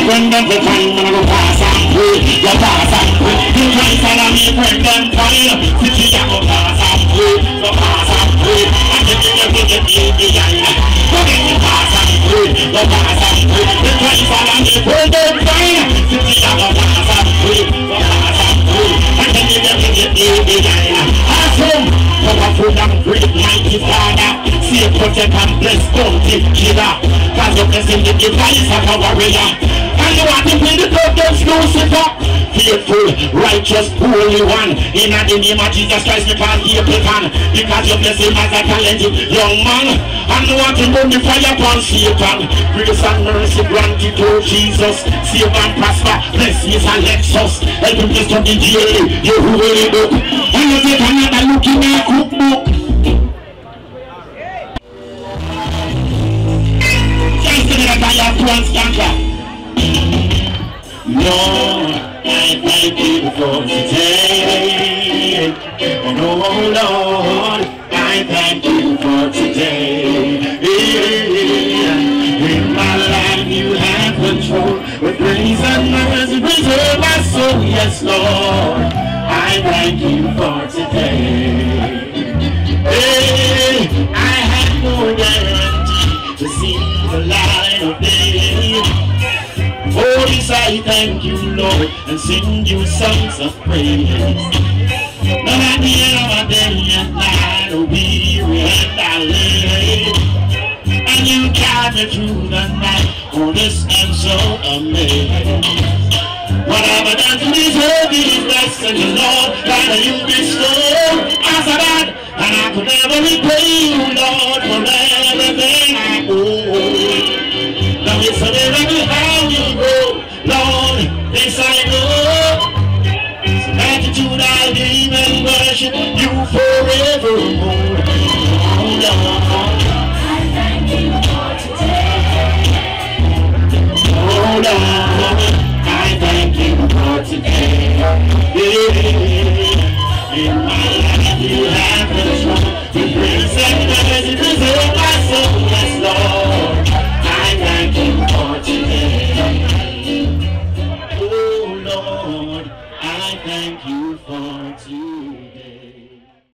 When them the time when I go pass and pray, you pass and pray. You can't follow me when them fire. City I go pass and pray, go pass and pray. And then you get the line. Go get the pass and pray, go pass and pray. You can't follow me when them fire. City I go pass and pray, go pass and pray. And then you get the line. Awesome, powerful and great, mighty Father. Save, protect and bless, don't take killer. Cause you're blessing the device of a warrior. And you want to play the God against Lucifer. Faithful, righteous, holy one. In the name of Jesus Christ, we can't hear Satan. Because you bless him as a talented young man. And you want to burn the fire upon Satan. Grace and mercy granted to Jesus. Save and prosper, bless his Alexis. Help him to study daily, you who will book. And you take another look in your cookbook. Lord, I thank you for today. Oh Lord, I thank you for today. In my life you have control. With grace and mercy preserve my soul. Yes Lord, I thank you for today. I have no guarantee to see the light of day. Oh, yes, I thank you, Lord, and sing you songs of praise. But at the end of a day and night, oh, weary and I lay, and you guide me through the night. Oh, this I'm so amazed. What have I done to deserve these blessings, Lord, that you bestow? I said that, and I could never repay you, Lord, for everything I owe. Now it's a miracle how you go, Lord, this I know. So gratitude I give and worship you forevermore. Oh Lord, I thank you for today. Oh Lord, I thank you for today. Yeah.